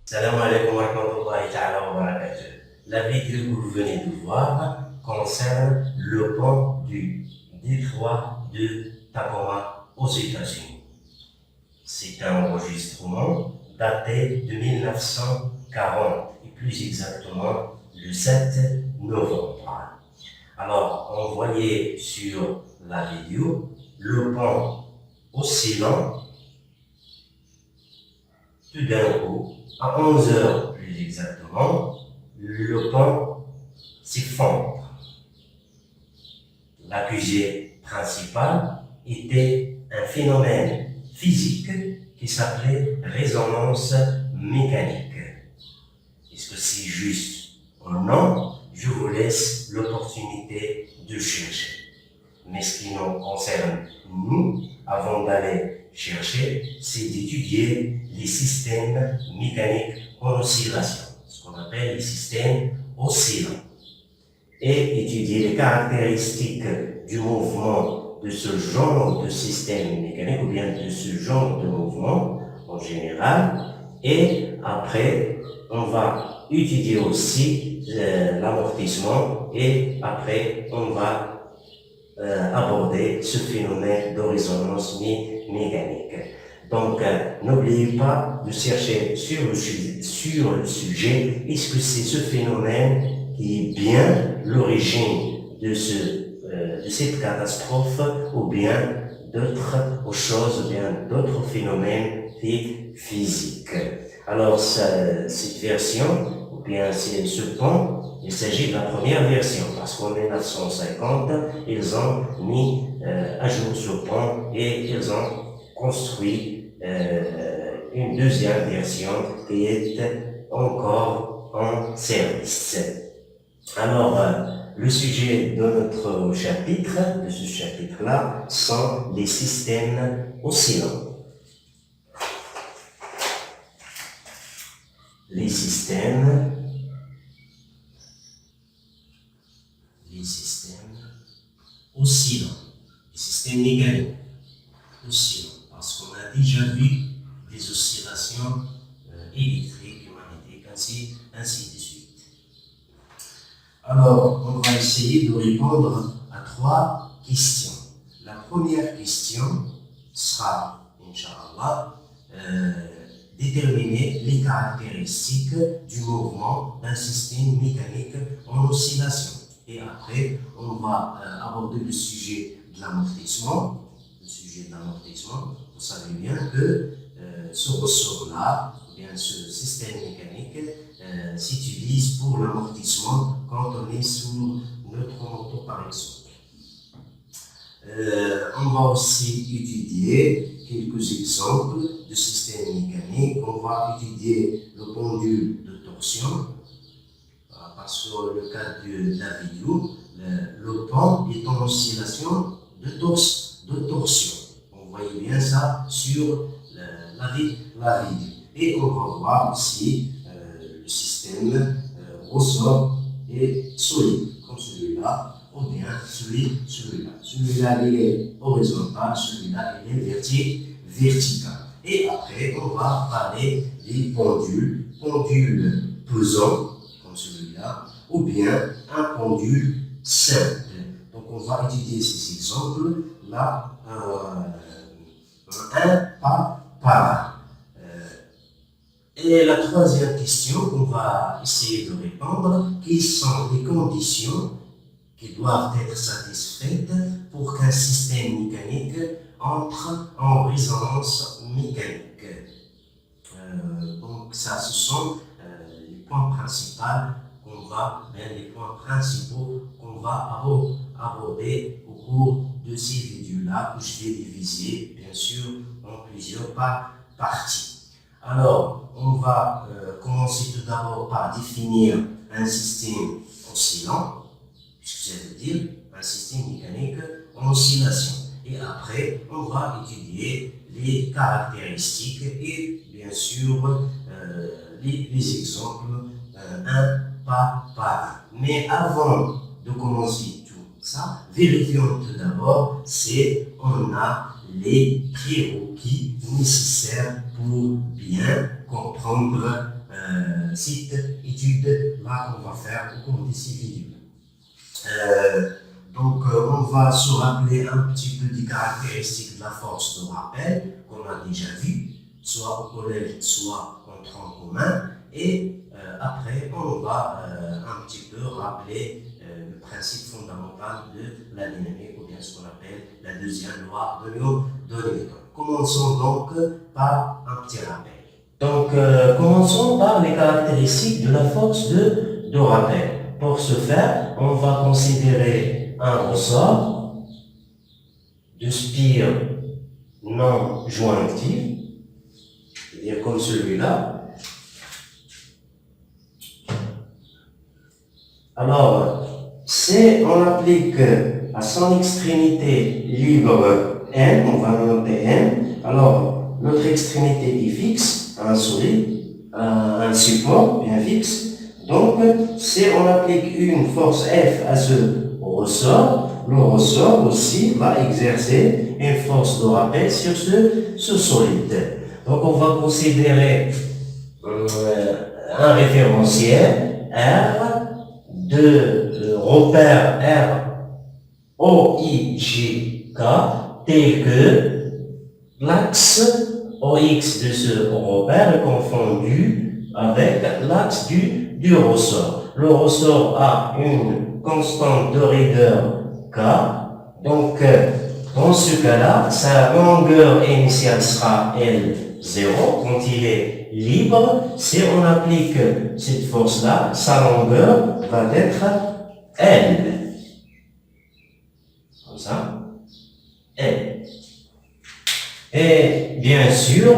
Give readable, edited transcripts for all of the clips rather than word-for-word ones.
Salam alaikum wa rahmatullahi ta'ala wa barakatuh. La vidéo que vous venez de voir concerne le pont du détroit de Tacoma aux États-Unis. C'est un enregistrement daté de 1940 et plus exactement le 7 novembre. Alors, on voyait sur la vidéo le pont oscillant tout d'un coup. À 11 heures plus exactement, le pont s'effondre. L'accusé principal était un phénomène physique qui s'appelait résonance mécanique. Est-ce que c'est juste ou non? Je vous laisse l'opportunité de chercher. Mais ce qui nous concerne, nous, avant d'aller chercher, c'est d'étudier les systèmes mécaniques en oscillation, ce qu'on appelle les systèmes oscillants, et étudier les caractéristiques du mouvement de ce genre de système mécanique, ou bien de ce genre de mouvement en général, et après, on va étudier aussi l'amortissement, et après, on va aborder ce phénomène de résonance mécanique. Donc, n'oubliez pas de chercher sur le sujet, est-ce que c'est ce phénomène qui est bien l'origine de cette catastrophe, ou bien d'autres choses, ou bien d'autres phénomènes physiques. Alors, cette version, ou bien ce pont, il s'agit de la première version, parce qu'en 1950, ils ont mis à jour ce pont et ils ont construit une deuxième version qui est encore en service. Alors, le sujet de notre chapitre, de ce chapitre-là, sont les systèmes oscillants. Les systèmes oscillants, les systèmes mécaniques oscillants, parce qu'on a déjà vu des oscillations électriques, magnétiques, ainsi de suite. Alors, on va essayer de répondre à 3 questions. La première question sera, Inch'Allah, déterminer les caractéristiques du mouvement d'un système mécanique en oscillation. Et après, on va aborder le sujet de l'amortissement. Vous savez bien que ce ressort-là, ou bien ce système mécanique, s'utilise pour l'amortissement quand on est sur notre moto, par exemple. On va aussi étudier quelques exemples de systèmes mécaniques. On va étudier le pendule de torsion, parce que le cas de la vidéo, le pont est en oscillation de torsion. On voyait bien ça sur la vidéo. Et on va voir aussi le système ressort et solide, comme celui-là, ou bien celui-là. Celui-là, il est horizontal, celui-là, il est vertical. Et après, on va parler des pendules pesants, comme celui-là, ou bien un pendule simple. Donc, on va étudier ces exemples-là, un par un. Et la troisième question qu'on va essayer de répondre, quelles sont les conditions qui doivent être satisfaites pour qu'un système mécanique entre en résonance mécanique. Donc ça, ce sont les points principaux qu'on va aborder au cours de ces vidéos-là, que je vais diviser, bien sûr, en plusieurs parties. Alors, on va commencer tout d'abord par définir un système oscillant, puisque ça veut dire un système mécanique en oscillation. Et après, on va étudier les caractéristiques et bien sûr les exemples un par un. Mais avant de commencer tout ça, vérifions tout d'abord si on a les prérequis nécessaires pour bien comprendre cette étude-là qu'on va faire au cours de ces vidéos. Donc, on va se rappeler un petit peu des caractéristiques de la force de rappel qu'on a déjà vu, soit au collège, soit en tronc commun. Et après, on va un petit peu rappeler le principe fondamental de la dynamique, ou bien ce qu'on appelle la deuxième loi de Newton. Commençons donc par un petit rappel. Donc, commençons par les caractéristiques de la force de rappel. Pour ce faire, on va considérer un ressort de spire non jointif, c'est-à-dire comme celui-là. Alors, si on applique à son extrémité libre n, on va noter n, alors notre extrémité est fixe, un solide, un support bien fixe. Donc, si on applique une force F à ce ressort, le ressort aussi va exercer une force de rappel sur ce solide. Donc, on va considérer un référentiel R de repère R OIGK tel que l'axe OX de ce repère est confondu avec l'axe du ressort. Le ressort a une constante de rigueur K. Donc, dans ce cas-là, sa longueur initiale sera L0 quand il est libre. Si on applique cette force-là, sa longueur va être L. Comme ça. L. Et bien sûr,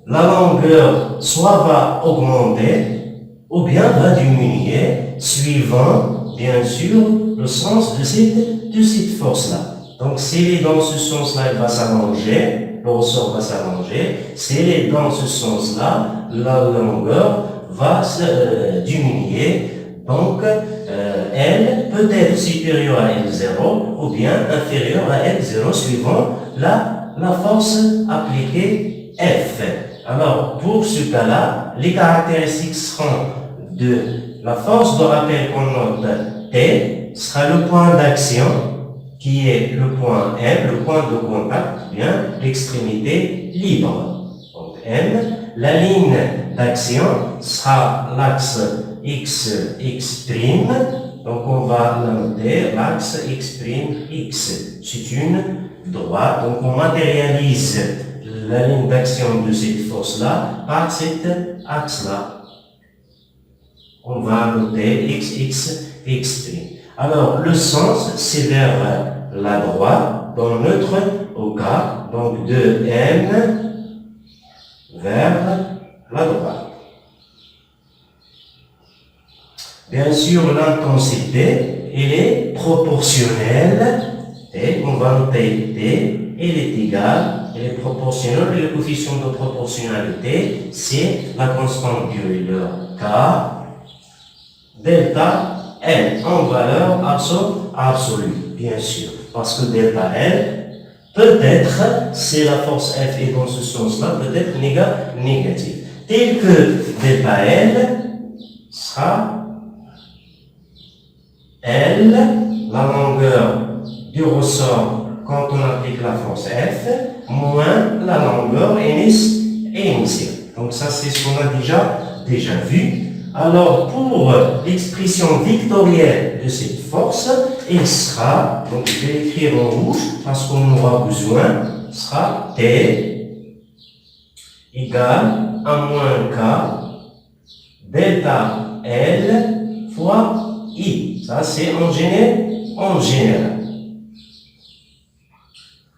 la longueur soit va augmenter ou bien va diminuer suivant, bien sûr, le sens de cette force-là. Donc, s'il est dans ce sens-là, il va s'allonger, le ressort va s'allonger. S'il est dans ce sens-là, la longueur va se diminuer. Donc, L peut être supérieure à L0 ou bien inférieure à L0 suivant la force appliquée F. Alors, pour ce cas-là, les caractéristiques seront de la force de rappel qu'on note T, sera le point d'action qui est le point M, le point de contact, bien l'extrémité libre. Donc M, la ligne d'action sera l'axe X', donc on va la noter, l'axe X', c'est une droite, donc on matérialise la ligne d'action de cette force-là par cet axe-là. On va noter X'. Alors, le sens, c'est vers la droite, dans notre au cas, donc de M vers la droite. Bien sûr, l'intensité, elle est proportionnelle, et on va noter T, elle est égale, elle est proportionnelle, et le coefficient de proportionnalité, c'est la constante du rigueur K, delta L en valeur absolue, bien sûr, parce que delta L, peut-être, si la force F est dans ce sens-là, peut être négative. Tel que delta L sera L, la longueur du ressort quand on applique la force F, moins la longueur initiale. Donc ça, c'est ce qu'on a déjà vu. Alors, pour l'expression vectorielle de cette force, elle sera, donc je vais l'écrire en rouge parce qu'on aura besoin, sera T égale à moins K delta L fois I. Ça, c'est en général.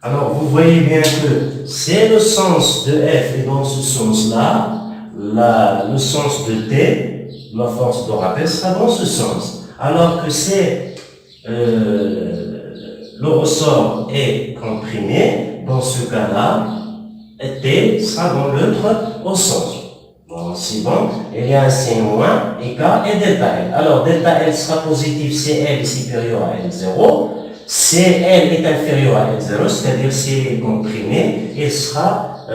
Alors, vous voyez bien que c'est le sens de F et dans ce sens-là, le sens de T, la force de rappel sera dans ce sens. Alors que c'est le ressort est comprimé, dans ce cas-là, T sera dans l'autre sens. Bon, c'est bon, il y a un signe moins, et K et delta L. Alors, delta L sera positif si L est supérieur à L0. Si L est inférieur à L0, c'est-à-dire si elle est comprimée, elle sera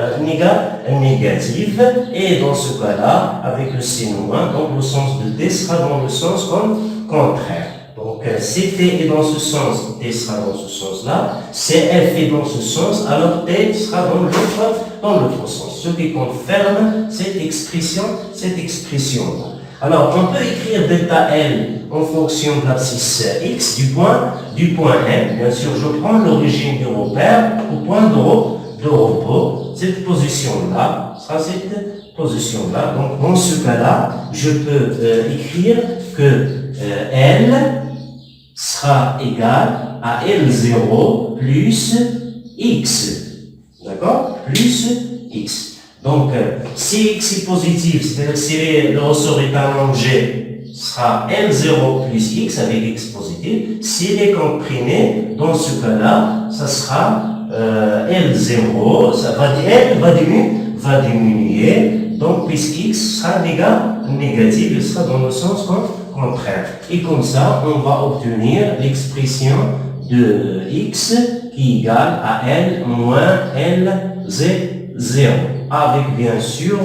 négative. Et dans ce cas-là, avec le signe moins, donc le sens de T sera dans le sens contraire. Donc, si T est dans ce sens, T sera dans ce sens-là. Si F est dans ce sens, alors T sera dans l'autre sens. Ce qui confirme cette expression-là. Alors, on peut écrire delta L en fonction de l'abscisse X du point M. Bien sûr, je prends l'origine du repère au point de repos. Cette position-là sera cette position-là. Donc, dans ce cas-là, je peux écrire que L sera égal à L0 plus X. D'accord? Plus X. Donc, si X est positif, c'est-à-dire si le ressort est allongé, sera L0 plus X avec X positif. S'il est comprimé, dans ce cas-là, ça sera L0, L va diminuer, donc puisque X sera négatif, il sera dans le sens contraire. Et comme ça, on va obtenir l'expression de X qui est égale à L moins L0. Avec bien sûr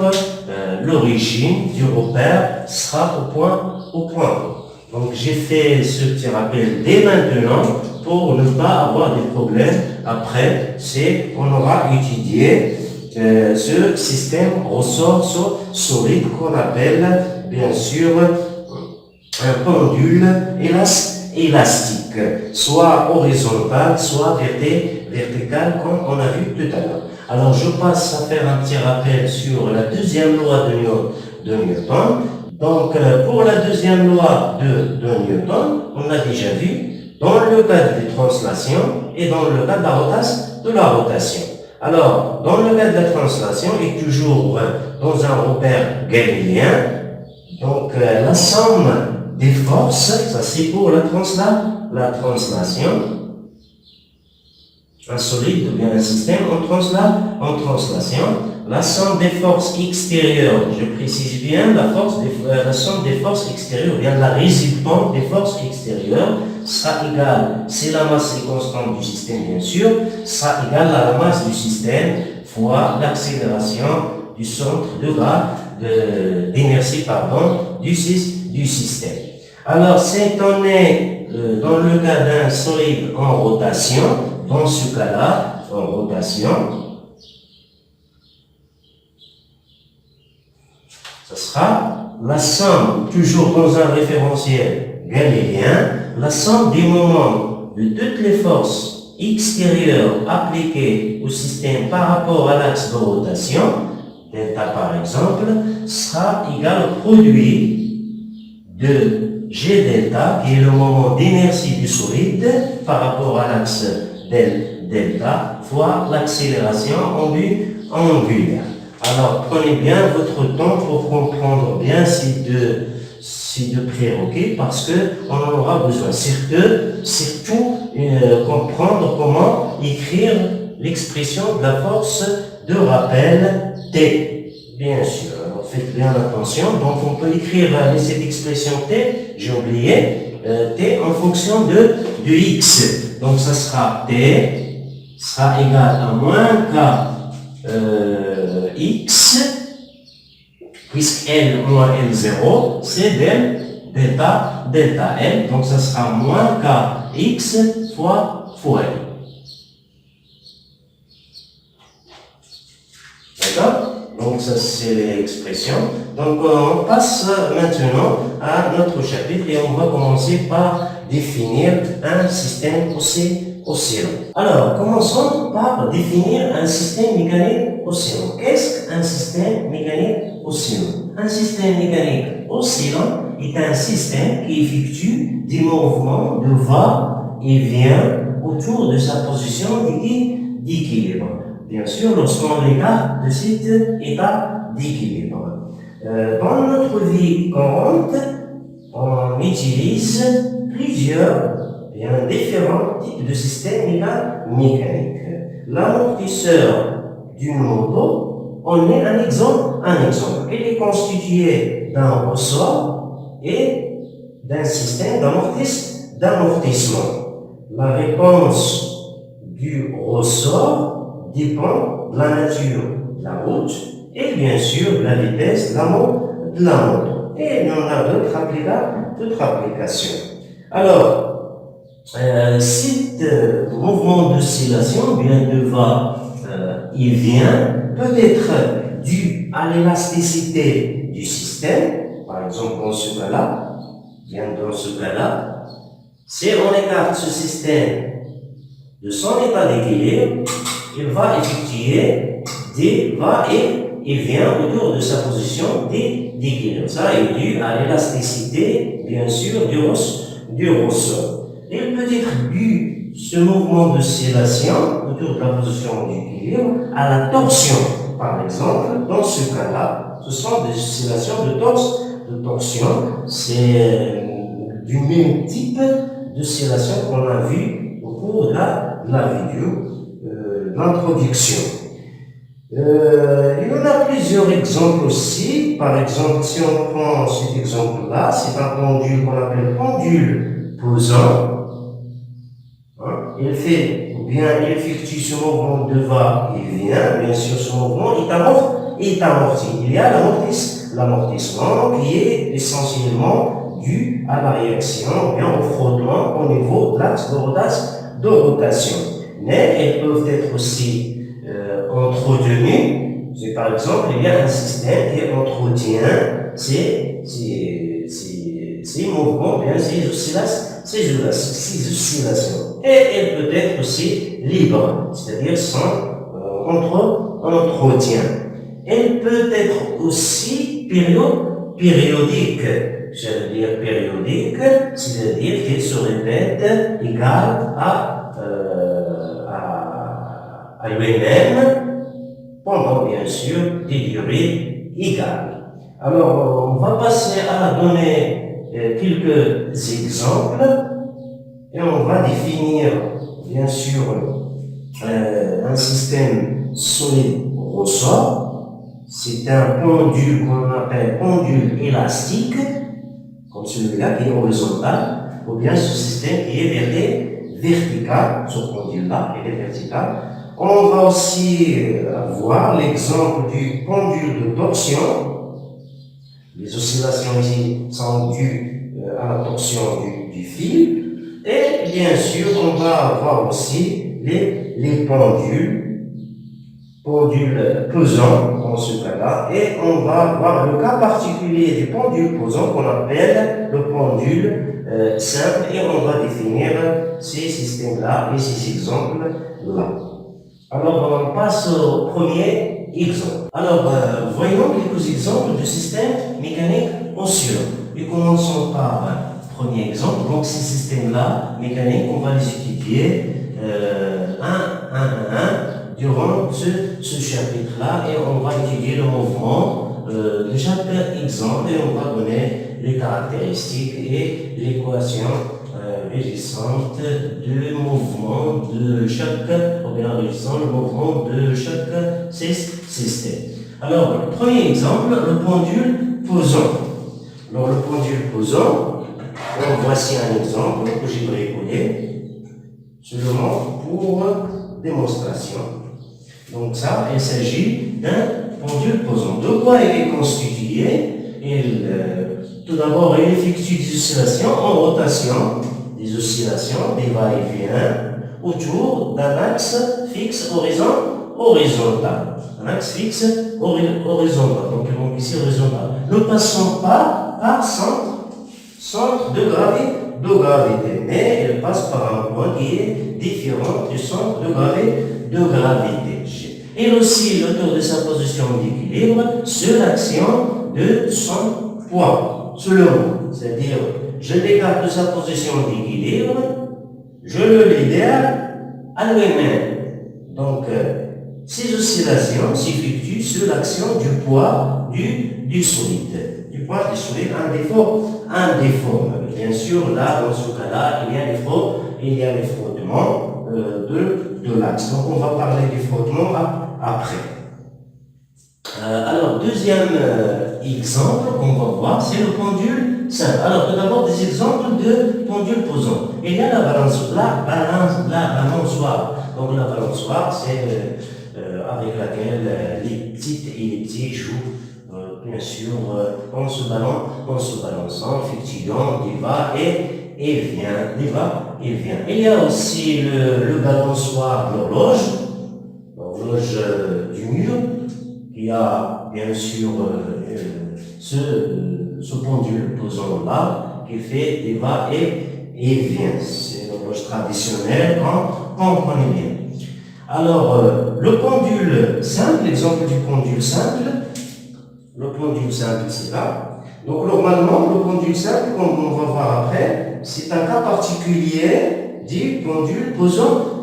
l'origine du repère sera au point O. Donc j'ai fait ce petit rappel dès maintenant pour ne pas avoir des problèmes après. On aura étudié ce système ressort solide qu'on appelle bien sûr un pendule élastique, soit horizontal, soit vertical comme on a vu tout à l'heure. Alors, je passe à faire un petit rappel sur la deuxième loi de Newton. Donc, pour la deuxième loi de Newton, on a déjà vu dans le cas de translation et dans le cas de la rotation. Alors, dans le cas de la translation et toujours dans un repère galiléen, donc la somme des forces, ça c'est pour la translation, un solide ou bien un système en translation, la somme des forces extérieures, je précise bien la somme des forces extérieures, ou bien la résultante des forces extérieures sera égale, si la masse est constante du système bien sûr, sera égale à la masse du système fois l'accélération du centre d'inertie du système. Alors, si on est dans le cas d'un solide en rotation, dans ce cas-là, en rotation, ce sera la somme, toujours dans un référentiel galilien, la somme des moments de toutes les forces extérieures appliquées au système par rapport à l'axe de rotation, delta par exemple, sera égal au produit de G delta, qui est le moment d'inertie du solide par rapport à l'axe delta, fois l'accélération angulaire. Alors, prenez bien votre temps pour comprendre bien ces deux prérequis, parce qu'on en aura besoin. Surtout comprendre comment écrire l'expression de la force de rappel T, bien sûr. Alors, faites bien attention. Donc, on peut écrire cette expression T, j'ai oublié, T en fonction de X. Donc, ça sera T sera égal à moins K X, puisque L moins L0, c'est delta L. Donc, ça sera moins K X fois L. D'accord? Donc, ça, c'est l'expression. Donc, on passe maintenant à notre chapitre et on va commencer par définir un système oscillant. Alors, commençons par définir un système mécanique oscillant. Qu'est-ce qu'un système mécanique oscillant? Un système mécanique oscillant est un système qui effectue des mouvements de va-et-vient autour de sa position d'équilibre. Bien sûr, lorsqu'on regarde de cet état d'équilibre. Dans notre vie courante, on utilise plusieurs, différents types de systèmes mécaniques. L'amortisseur d'une moto, on est un exemple. Il est constitué d'un ressort et d'un système d'amortissement. la réponse du ressort dépend de la nature de la route et bien sûr de la vitesse de la moto. Et il y en a d'autres applications. Alors, cet mouvement d'oscillation, bien de va, il vient, peut être dû à l'élasticité du système, par exemple dans ce cas-là, si on écarte ce système de son état d'équilibre, il va effectuer des va-et il vient autour de sa position d'équilibre. Ça est dû à l'élasticité, bien sûr, du ressort. Il peut être dû, ce mouvement d'oscillation autour de la position d'équilibre, à la torsion. Par exemple, dans ce cas-là, ce sont des oscillations de torsion. C'est du même type d'oscillation qu'on a vu au cours de la vidéo, l'introduction. Il y en a plusieurs exemples aussi. Par exemple, si on prend cet exemple-là, c'est un pendule qu'on appelle pendule pesant. Il effectue ce mouvement de va-et-vient. Bien sûr, ce mouvement est amorti. Il y a l'amortissement qui est essentiellement dû à la réaction, bien au frottement au niveau de l'axe de rotation. Mais elles peuvent être aussi entretenues. C'est par exemple, il y a un système qui entretient ces mouvements, bien ces oscillations. Et elle peut être aussi libre, c'est-à-dire sans entretien. Elle peut être aussi périodique. Je veux dire périodique, c'est-à-dire qu'elle se répète égale à lui-même pendant bien sûr des durées égales. Alors, on va passer à donner quelques exemples et on va définir bien sûr un système solide ressort. C'est un pendule qu'on appelle pendule élastique, comme celui-là qui est horizontal, ou bien ce système qui est vertical, ce pendule-là, il est vertical. On va aussi voir l'exemple du pendule de torsion. Les oscillations ici sont dues à la torsion du fil. Et bien sûr, on va voir aussi les pendules pesants dans ce cas-là. Et on va voir le cas particulier des pendules pesants qu'on appelle le pendule simple. Et on va définir ces systèmes-là et ces exemples-là. Alors, on passe au premier exemple. Alors, voyons quelques exemples de systèmes mécaniques oscillants. Et commençons par premier exemple. Donc, ces systèmes-là mécaniques, on va les étudier un à un durant ce chapitre-là et on va étudier le mouvement de chaque exemple et on va donner les caractéristiques et l'équation régissante du mouvement de chaque, ou bien régissant le mouvement de chaque système. Alors, le premier exemple, le pendule pesant. Alors, le pendule pesant, voici un exemple que j'ai bricolé, seulement pour démonstration. Donc ça, il s'agit d'un pendule pesant. De quoi il est constitué? Tout d'abord, il effectue des oscillations en rotation, des oscillations, des va-et-vient, autour d'un axe fixe horizontal. Un axe fixe horizontal. Donc ici horizontal. Ne passons pas par centre de gravité, mais il passe par un point qui est différent du centre de gravité. Il oscille autour de sa position d'équilibre sur l'action de son poids, seulement. C'est-à-dire, je l'écarte de sa position d'équilibre, je le libère à lui-même. Donc, ces oscillations s'effectuent sur l'action du poids du solide. Du poids du solide indéforme. Bien sûr, là, dans ce cas-là, il y a les frottements de l'axe. Donc, on va parler du frottement après. Alors, deuxième exemple qu'on va voir, c'est le pendule simple. Alors, tout d'abord, des exemples de pendules posants. Il y a la balançoire. Donc, la balançoire, c'est avec laquelle les petites et les petits jouent, bien sûr, en se balançant, effectivement, il va et il vient, il va et il vient. Il y a aussi le balançoire, l'horloge du mur. Il y a bien sûr ce pendule posant-là qui fait des va et vient. C'est l'horloge traditionnelle qu'on connaît bien. Alors, le pendule simple, l'exemple du pendule simple, le pendule simple, c'est là. Donc, normalement, le pendule simple, comme on va voir après, c'est un cas particulier du pendule posant.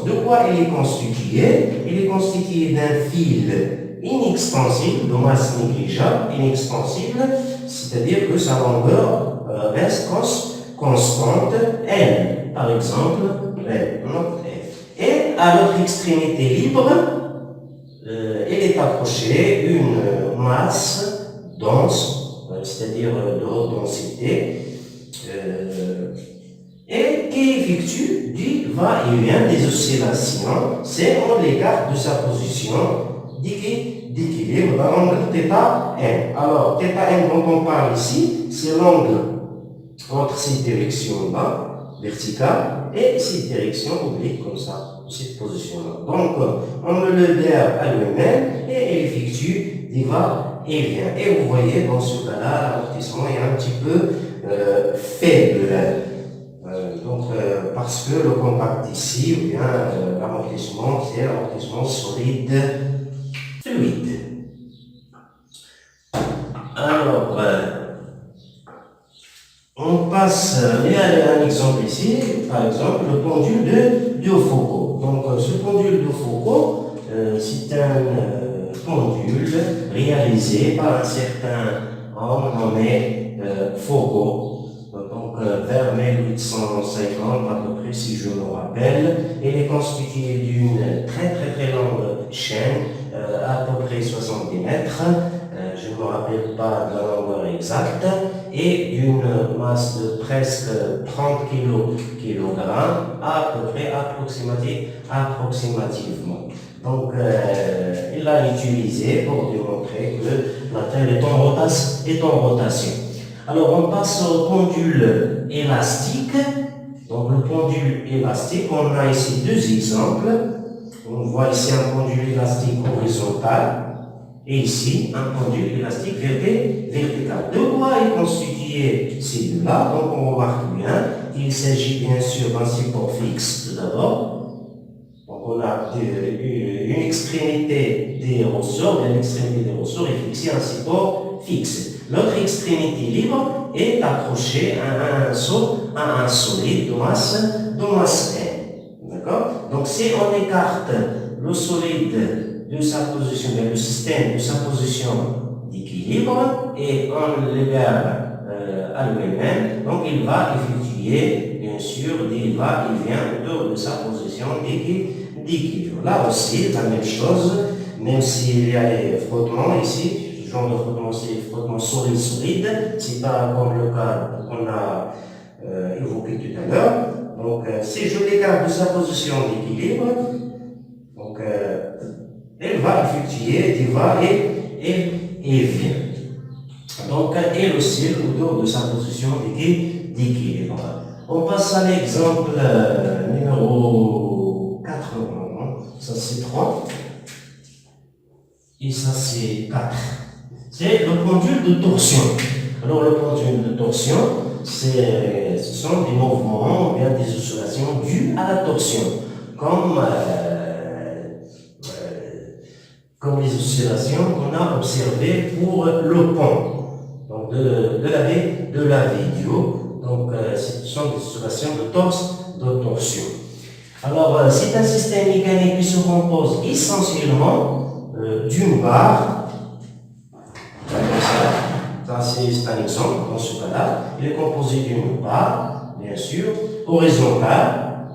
De quoi il est constitué? Il est constitué d'un fil inextensible, de masse négligeable, inextensible, c'est-à-dire que sa longueur reste constante, L, par exemple, L. Et à l'autre extrémité libre, il est accroché une masse dense, c'est-à-dire de haute densité, et qui effectue du va-et-vient des oscillations, c'est on l'écart de sa position d'équilibre dans l'angle θn. Alors, θn dont on parle ici, c'est l'angle entre ces directions-là, verticales, et ces directions obliques, comme ça, cette position-là. Donc, on me le libère à lui-même et il effectue des va-et-vient. Et vous voyez, dans ce cas-là, l'amortissement est un petit peu faible. Parce que le contact ici, ou bien l'amortissement, c'est l'amortissement solide fluide. Alors, on passe, il y a un exemple ici, par exemple, le pendule de Foucault. Donc, ce pendule de Foucault, c'est un pendule réalisé par un certain homme nommé Foucault. Donc, vers 1850, à peu près, si je me rappelle, il est constitué d'une très longue chaîne, à peu près 70 mètres, je ne me rappelle pas de la longueur exacte, et d'une masse de presque 30 kilogrammes, à peu près approximativement. Donc, il l'a utilisé pour démontrer que la Terre est en rotation. Alors, on passe au pendule élastique. Donc, le pendule élastique, on a ici deux exemples. On voit ici un pendule élastique horizontal et ici un pendule élastique vertical. De quoi est constitué ces deux-là? Donc, on remarque bien qu'il s'agit bien sûr d'un support fixe tout d'abord. Donc, on a une extrémité des ressorts, et l'extrémité des ressorts est fixée à un support fixe. L'autre extrémité libre est accrochée à un solide de masse N. D'accord? Donc, si on écarte le solide de sa position, le système de sa position d'équilibre, et on le libère à lui-même, donc il va effectuer, bien sûr, des va-et-vient autour de sa position d'équilibre. Là aussi, la même chose, même s'il y a les frottements ici, ce genre de frottement, c'est les frottements solide, c'est pas comme le cas qu'on a évoqué tout à l'heure. Donc, si je l'écarte de sa position d'équilibre, donc, elle va effectuer des va et vient. Donc, elle oscille autour de sa position d'équilibre. On passe à l'exemple numéro 4. Ça, c'est 3. Et ça, c'est 4. C'est le pendule de torsion. Alors, le pendule de torsion, ce sont des mouvements ou bien des oscillations dues à la torsion, comme les oscillations qu'on a observées pour le pont donc de la vidéo. Donc, ce sont des oscillations de torsion. Alors, c'est un système mécanique qui se compose essentiellement d'une barre. Ça, c'est un exemple dans ce cas-là. Il est composé d'une barre, bien sûr, horizontale,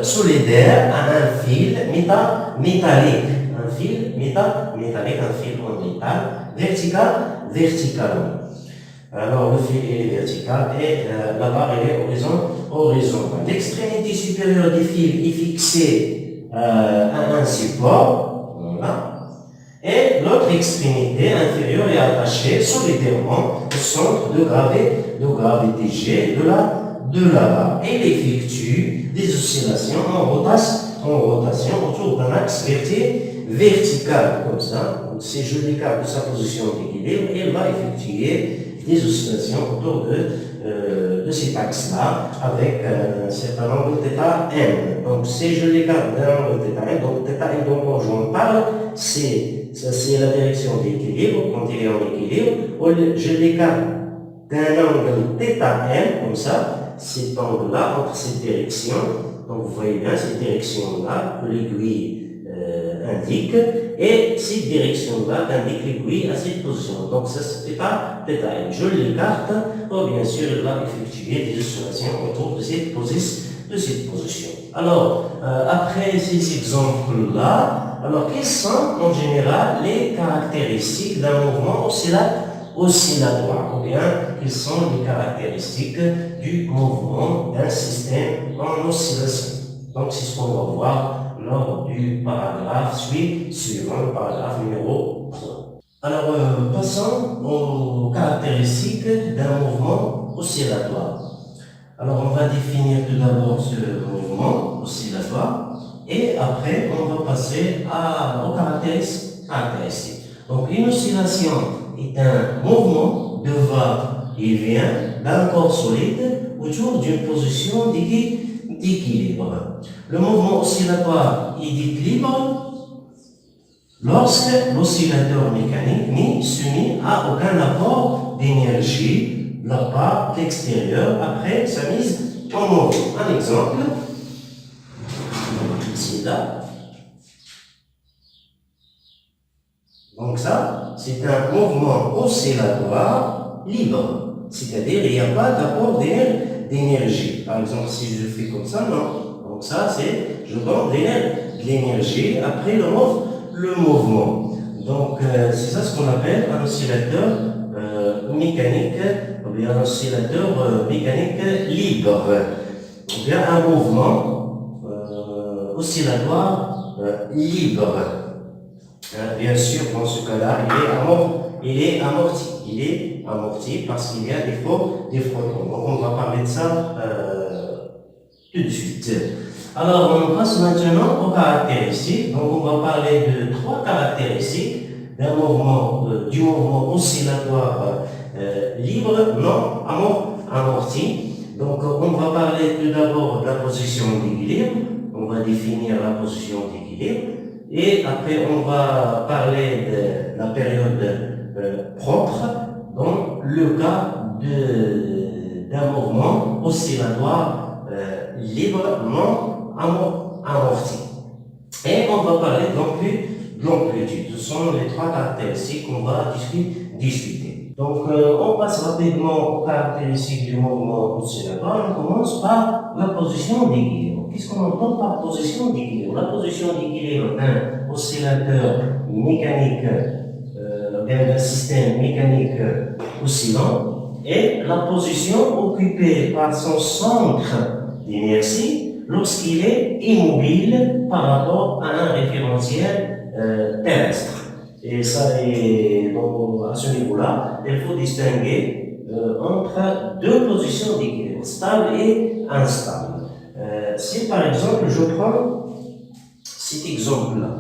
solidaire à un fil métallique. Un fil métallique, un fil en métal, verticalement. Alors, le fil est vertical et la barre est horizontale. L'extrémité supérieure du fil est fixée à un support, voilà. Et l'autre extrémité inférieure est attachée solitairement au centre de gravité G de la barre. Elle effectue des oscillations en rotation autour d'un axe vertical, comme ça. Donc, si je l'écarte de sa position d'équilibre, elle va effectuer des oscillations autour de cet axe-là avec un certain angle θm. Donc, si je l'écarte d'un angle θm, donc θm dont on parle, c'est la direction d'équilibre, quand il est en équilibre. Je l'écarte d'un angle θm, comme ça, cet angle-là, entre cette direction. Donc, vous voyez bien cette direction-là que l'aiguille indique, et cette direction-là indique l'aiguille à cette position. Donc, ça, c'est pas θm. Je l'écarte, bien sûr, il va effectuer des oscillations autour de cette position. Alors, après ces exemples-là, alors, quelles sont en général les caractéristiques d'un mouvement oscillatoire, ou bien quelles sont les caractéristiques du mouvement d'un système en oscillation? Donc, c'est ce qu'on va voir lors du paragraphe suivant, le paragraphe numéro 3. Alors, passons aux caractéristiques d'un mouvement oscillatoire. Alors, on va définir tout d'abord ce mouvement oscillatoire. Et après, on va passer aux caractéristiques. Donc, une oscillation est un mouvement de va-et-vient d'un corps solide autour d'une position d'équilibre. Le mouvement oscillatoire est dit libre lorsque l'oscillateur mécanique n'est soumis à aucun apport d'énergie de la part de l'extérieur après sa mise en mouvement. Un exemple. Là. Donc ça, c'est un mouvement oscillatoire libre, c'est-à-dire il n'y a pas d'apport d'énergie. Par exemple, si je fais comme ça, non. Donc ça, c'est, je donne de l'énergie après le mouvement. Donc c'est ça ce qu'on appelle un oscillateur mécanique, ou bien un oscillateur mécanique libre, ou bien un mouvement oscillatoire libre. Bien sûr, dans ce cas-là, il est amorti parce qu'il y a des frottons. Donc, on va parler de ça tout de suite. Alors, on passe maintenant aux caractéristiques. Donc, on va parler de 3 caractéristiques d'un du mouvement oscillatoire libre, non amorti. Donc, on va parler tout d'abord de la position d'équilibre. On va définir la position d'équilibre et après on va parler de la période propre dans le cas d'un mouvement oscillatoire libre non amorti. Et on va parler de l'amplitude. Ce sont les 3 caractéristiques qu'on va discuter. Donc, on passe rapidement aux caractéristiques du mouvement oscillatoire. On commence par la position d'équilibre. Qu'est-ce qu'on entend par position d'équilibre? La position d'équilibre d'un oscillateur mécanique, d'un système mécanique oscillant, est la position occupée par son centre d'inertie lorsqu'il est immobile par rapport à un référentiel terrestre. Et ça est, à ce niveau-là, il faut distinguer entre 2 positions d'équilibre, stable et instable. Si par exemple, je prends cet exemple-là,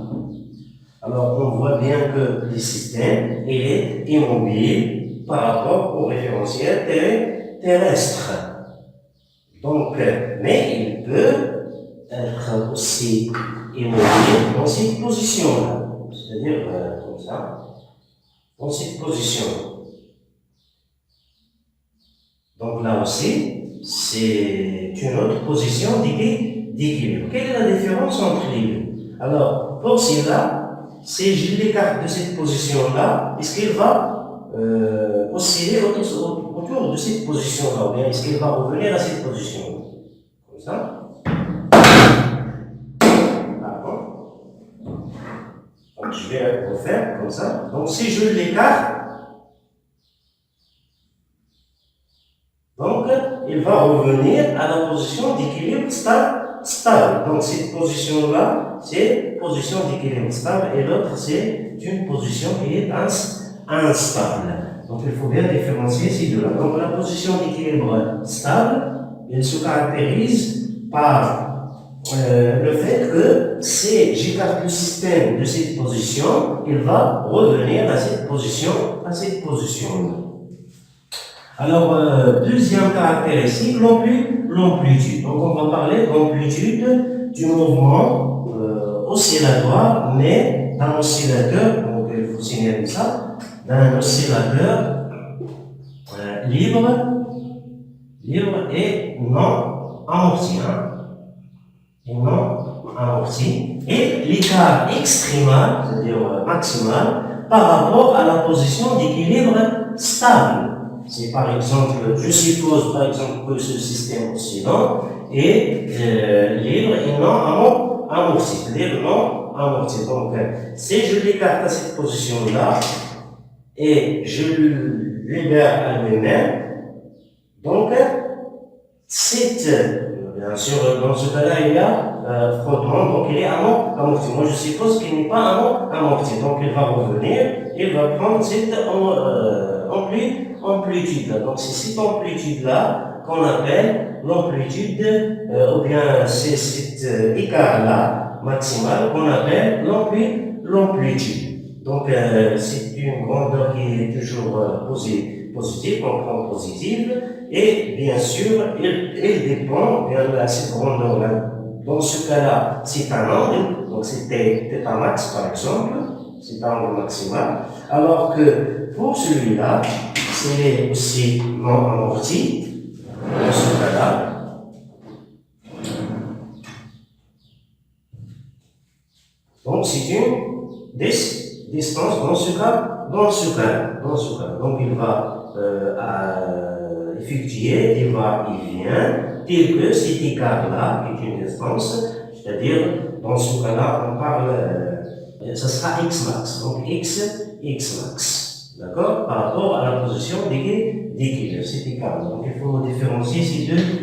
alors on voit bien que le système il est immobile par rapport au référentiel terrestre. Donc, mais il peut être aussi immobile dans cette position-là. C'est-à-dire comme ça, dans cette position. Donc là aussi, c'est une autre position d'équilibre. Quelle est la différence entre les deux? Alors, pour cela, si je l'écarte de cette position-là, est-ce qu'il va osciller autour de cette position-là, ou bien est-ce qu'il va revenir à cette position-là? Comme ça. Je vais refaire comme ça. Donc, si je l'écarte, donc, il va revenir à la position d'équilibre stable. Donc, cette position-là, c'est position d'équilibre stable et l'autre, c'est une position qui est instable. Donc, il faut bien différencier ces deux-là. Donc, la position d'équilibre stable, elle se caractérise par le fait que si j'écarte le système de cette position, il va revenir à cette position-là. Alors, deuxième caractéristique, l'amplitude. Donc, on va parler de l'amplitude du mouvement oscillatoire, mais d'un oscillateur, donc il faut signaler ça, d'un oscillateur libre et non amorti. Et l'écart extrémal, c'est-à-dire maximal, par rapport à la position d'équilibre stable. C'est par exemple, je suppose par exemple que ce système oscillant est libre et non amorti, c'est-à-dire non amorti. Donc, si je l'écarte à cette position-là et je le libère à lui-même, donc, bien sûr, dans ce cas-là, il y a frottement, donc il est amorti. Moi, je suppose qu'il n'est pas amorti, donc il va revenir, il va prendre cette amplitude-là. Donc, c'est cette amplitude-là qu'on appelle l'amplitude, ou bien c'est cet écart-là maximal qu'on appelle l'amplitude. Donc, c'est une grandeur qui est toujours positive, on prend positive, et bien sûr, elle dépend de cette grandeur-là. Dans ce cas-là, c'est un angle, donc c'est θ max par exemple, c'est un angle maximal, alors que pour celui-là, c'est aussi non amorti, dans ce cas-là. Donc c'est une distance dans ce cas. Donc il va effectuer des va-et-vient, tel que cet écart-là, qui est une distance, c'est-à-dire, dans ce cas-là, on parle, ça sera x max, donc x max, d'accord, par rapport à la position d'équilibre, cet écart. Donc il faut différencier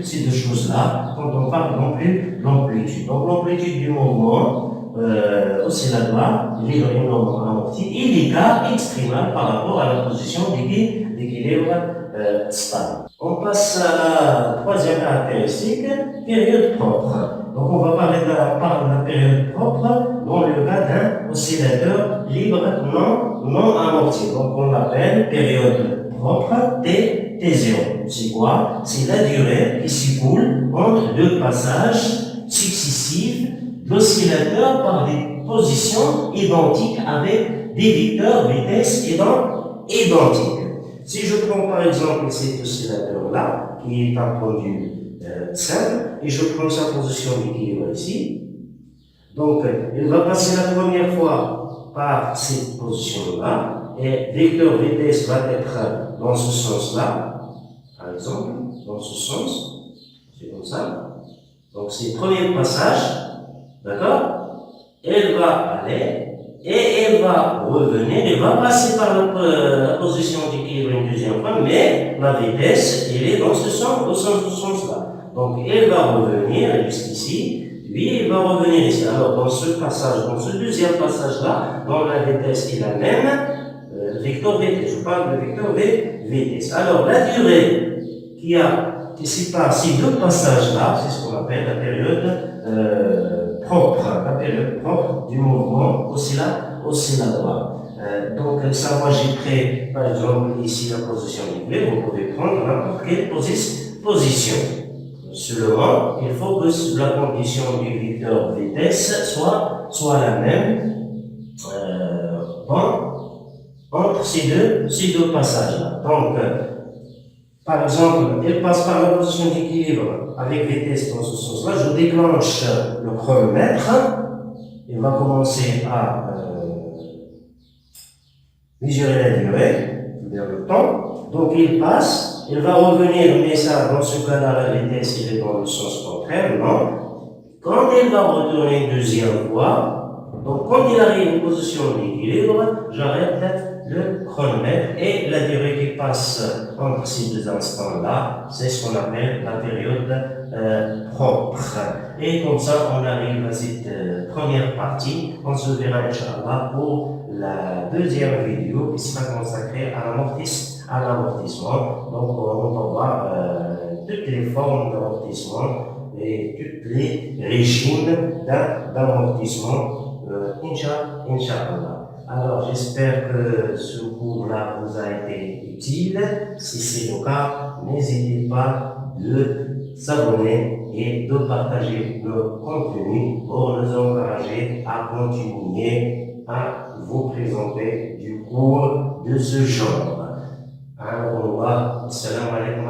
ces deux choses-là quand on parle d'amplitude. Donc l'amplitude du mouvement oscillatoire, libre et non amorti, et l'écart extrémal par rapport à la position d'équilibre stable. On passe à la troisième caractéristique, période propre. Donc on va parler de la période propre dans le cas d'un oscillateur libre non amorti. Donc on l'appelle période propre T0. C'est quoi? C'est la durée qui s'écoule entre deux passages successifs d'oscillateurs par des positions identiques avec des vecteurs vitesse identiques. Si je prends par exemple cet oscillateur-là, qui est un produit simple, et je prends sa position d'équilibre ici, donc il va passer la première fois par cette position-là, et vecteur vitesse va être dans ce sens-là, par exemple, dans ce sens, c'est comme ça. Donc c'est le premier passage, d'accord? Elle va aller, et elle va revenir, elle va passer par la position d'équilibre une deuxième fois, mais la vitesse, elle est dans ce sens-là. Donc, elle va revenir jusqu'ici, puis elle va revenir ici. Alors, dans ce passage, dans ce deuxième passage-là, dans la vitesse est la même, vecteur vitesse, je parle de vecteur vitesse. Alors, la durée qui sépare ces deux passages-là, c'est ce qu'on appelle la période propre du mouvement oscillatoire. Donc, ça, moi, j'ai pris, par exemple, ici la position d'équilibre. Vous pouvez prendre n'importe quelle position. Seulement, il faut que la condition du vecteur vitesse soit la même entre ces deux passages-là. Donc, par exemple, elle passe par la position d'équilibre avec vitesse dans ce sens-là. Je déclenche le chronomètre. Il va commencer à mesurer la durée, c'est-à-dire le temps. Donc il passe, il va revenir, mais ça, dans ce cas-là, la vitesse, il est dans le sens contraire, non. Quand il va retourner une deuxième fois, Donc, quand il arrive en position d'équilibre, j'arrête le chronomètre et la durée qui passe entre ces deux instants-là, c'est ce qu'on appelle la période propre. Et comme ça, on arrive à cette première partie. On se verra, Inch'Allah, pour la deuxième vidéo qui sera consacrée à l'amortissement. Donc, on va voir toutes les formes d'amortissement et tous les régimes d'amortissement, Inch'Allah. Alors, j'espère que ce cours-là vous a été utile. Si c'est le cas, n'hésitez pas de s'abonner et de partager le contenu pour nous encourager à continuer à vous présenter du cours de ce genre. Alors, on va. Assalamu alaikum.